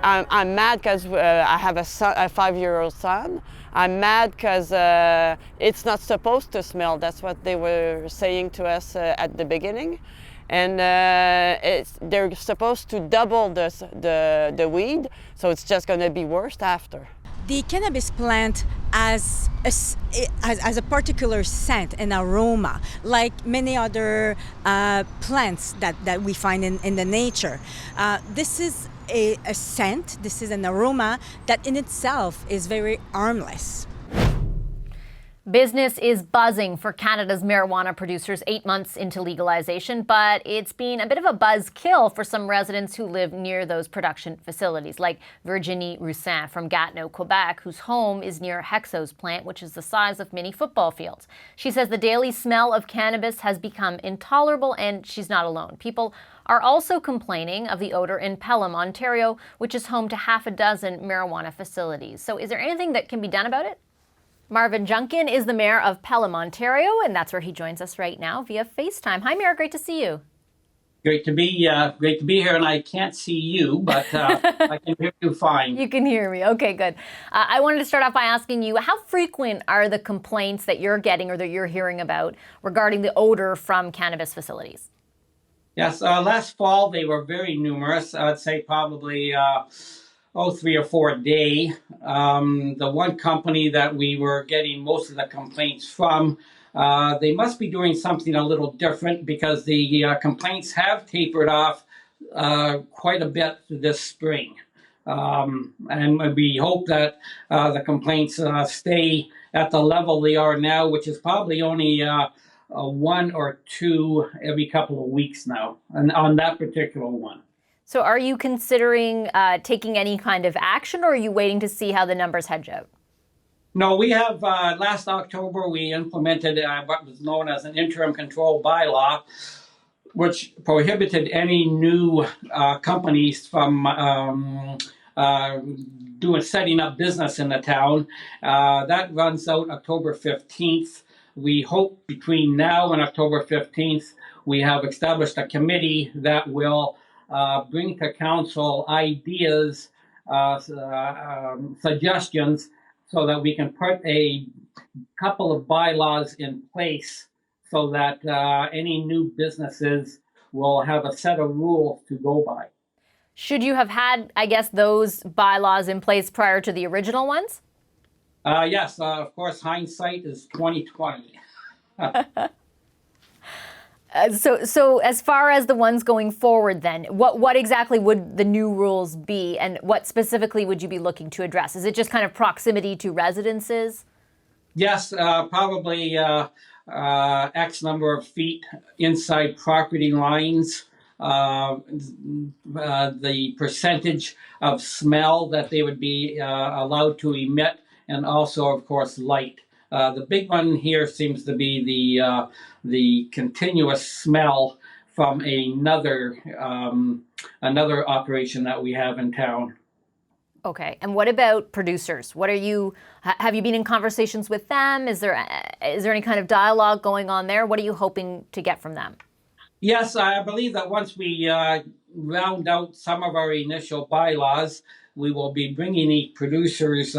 I'm mad because I have a 5-year-old son. I'm mad because it's not supposed to smell. That's what they were saying to us at the beginning. And they're supposed to double the weed, so it's just going to be worse after. The cannabis plant has a particular scent and aroma, like many other plants that we find in the nature. This is a scent, this is an aroma that in itself is very harmless. Business is buzzing for Canada's marijuana producers 8 months into legalization, but it's been a bit of a buzzkill for some residents who live near those production facilities, like Virginie Roussin from Gatineau, Quebec, whose home is near Hexo's plant, which is the size of mini football fields. She says the daily smell of cannabis has become intolerable, and she's not alone. People are also complaining of the odor in Pelham, Ontario, which is home to half a dozen marijuana facilities. So is there anything that can be done about it? Marvin Junkin is the mayor of Pelham, Ontario, and that's where he joins us right now via FaceTime. Hi, Mayor. Great to see you. Great to be here, and I can't see you, but I can hear you fine. You can hear me. Okay, good. I wanted to start off by asking you, how frequent are the complaints that you're getting or that you're hearing about regarding the odor from cannabis facilities? Yes, last fall they were very numerous. I'd say probably 3 or 4 a day. The one company that we were getting most of the complaints from, they must be doing something a little different, because the complaints have tapered off quite a bit this spring. And we hope that the complaints stay at the level they are now, which is probably only 1 or 2 every couple of weeks now, and on that particular one. So are you considering taking any kind of action, or are you waiting to see how the numbers hedge out? No, we have, last October, we implemented what was known as an interim control bylaw, which prohibited any new companies from setting up business in the town. That runs out October 15th. We hope between now and October 15th, we have established a committee that will bring to council ideas, suggestions, so that we can put a couple of bylaws in place so that any new businesses will have a set of rules to go by. Should you have had, I guess, those bylaws in place prior to the original ones? Yes, of course, hindsight is 20/20. So as far as the ones going forward then, what exactly would the new rules be, and what specifically would you be looking to address? Is it just kind of proximity to residences? Yes, probably X number of feet inside property lines, the percentage of smell that they would be allowed to emit, and also, of course, light. The big one here seems to be the continuous smell from another operation that we have in town. Okay, and what about producers? Have you been in conversations with them? Is there any kind of dialogue going on there? What are you hoping to get from them? Yes, I believe that once we round out some of our initial bylaws, we will be bringing the producers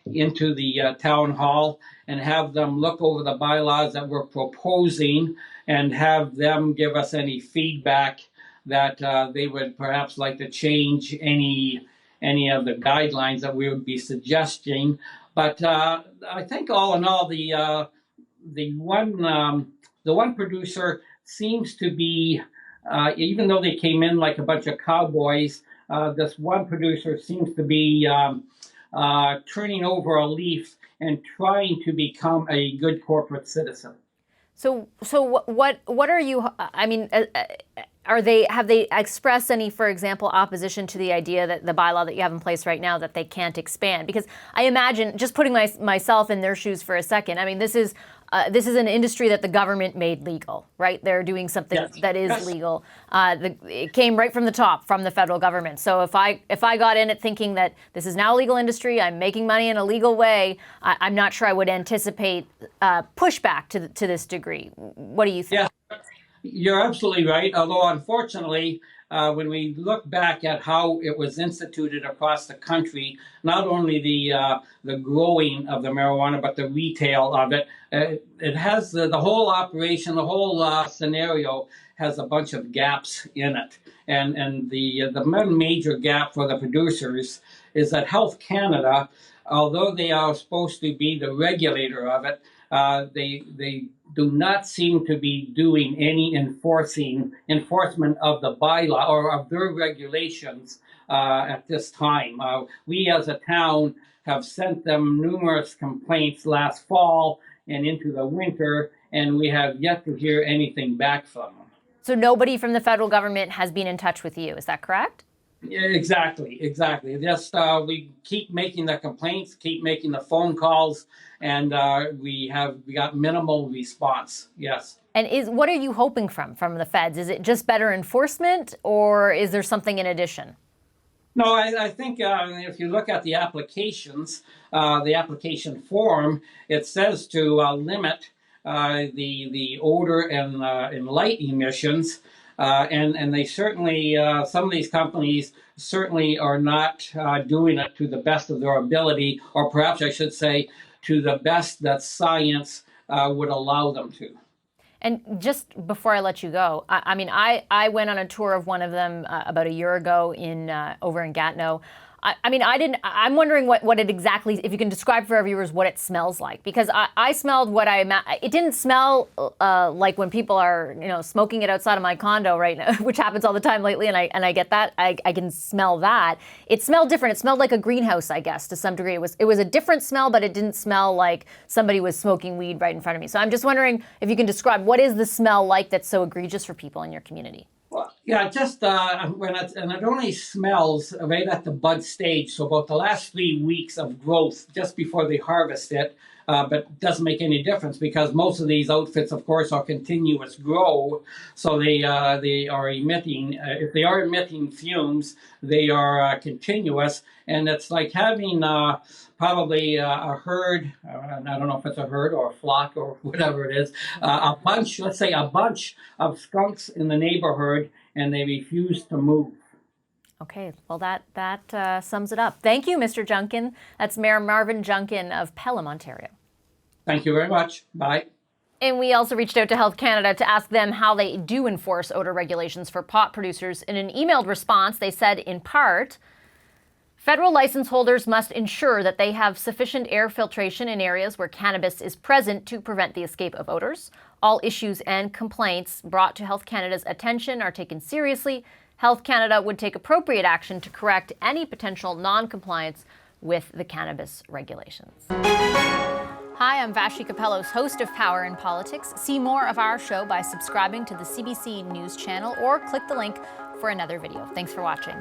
into the town hall and have them look over the bylaws that we're proposing and have them give us any feedback that they would perhaps like to change any of the guidelines that we would be suggesting. But I think all in all, the one producer seems to be, even though they came in like a bunch of cowboys, this one producer seems to be turning over a leaf and trying to become a good corporate citizen. So what are you? I mean, have they expressed any, for example, opposition to the idea that the bylaw that you have in place right now that they can't expand? Because I imagine, just putting myself in their shoes for a second, I mean, this is an industry that the government made legal, right? They're doing something that is legal. It came right from the top, from the federal government. So if I got in it thinking that this is now a legal industry, I'm making money in a legal way, I'm not sure I would anticipate pushback to this degree. What do you think? Yeah, you're absolutely right. Although unfortunately, when we look back at how it was instituted across the country, not only the growing of the marijuana, but the retail of it, it has the whole operation, the whole scenario has a bunch of gaps in it. And the major gap for the producers is that Health Canada, although they are supposed to be the regulator of it, they do not seem to be doing any enforcement of the bylaw or of their regulations at this time. We as a town have sent them numerous complaints last fall and into the winter, and we have yet to hear anything back from them. So nobody from the federal government has been in touch with you, is that correct? Exactly. Just we keep making the complaints, keep making the phone calls, and we got minimal response. Yes. And what are you hoping from the feds? Is it just better enforcement, or is there something in addition? No, I think if you look at the applications, the application form, it says to limit the odor and light emissions. And they certainly, some of these companies certainly are not doing it to the best of their ability, or perhaps I should say, to the best that science would allow them to. And just before I let you go, I went on a tour of one of them about a year ago over in Gatineau. I'm wondering what it exactly, if you can describe for our viewers what it smells like, because I smelled it didn't smell like when people are, smoking it outside of my condo right now, which happens all the time lately. And I get that. I can smell that. It smelled different. It smelled like a greenhouse, I guess, to some degree. It was a different smell, but it didn't smell like somebody was smoking weed right in front of me. So I'm just wondering if you can describe what is the smell like that's so egregious for people in your community? Well, yeah, just and it only smells right at the bud stage, so about the last 3 weeks of growth, just before they harvest it. But doesn't make any difference because most of these outfits, of course, are continuous grow, so they are emitting. If they are emitting fumes, they are continuous, and it's like having probably a herd. I don't know if it's a herd or a flock or whatever it is. A bunch, let's say, a bunch of skunks in the neighborhood, and they refuse to move. Okay, well, that sums it up. Thank you, Mr. Junkin. That's Mayor Marvin Junkin of Pelham, Ontario. Thank you very much. Bye. And we also reached out to Health Canada to ask them how they do enforce odor regulations for pot producers. In an emailed response, they said, in part, federal license holders must ensure that they have sufficient air filtration in areas where cannabis is present to prevent the escape of odors. All issues and complaints brought to Health Canada's attention are taken seriously. Health Canada would take appropriate action to correct any potential non-compliance with the cannabis regulations. Hi, I'm Vashi Capellos, host of Power in Politics. See more of our show by subscribing to the CBC News channel or click the link for another video. Thanks for watching.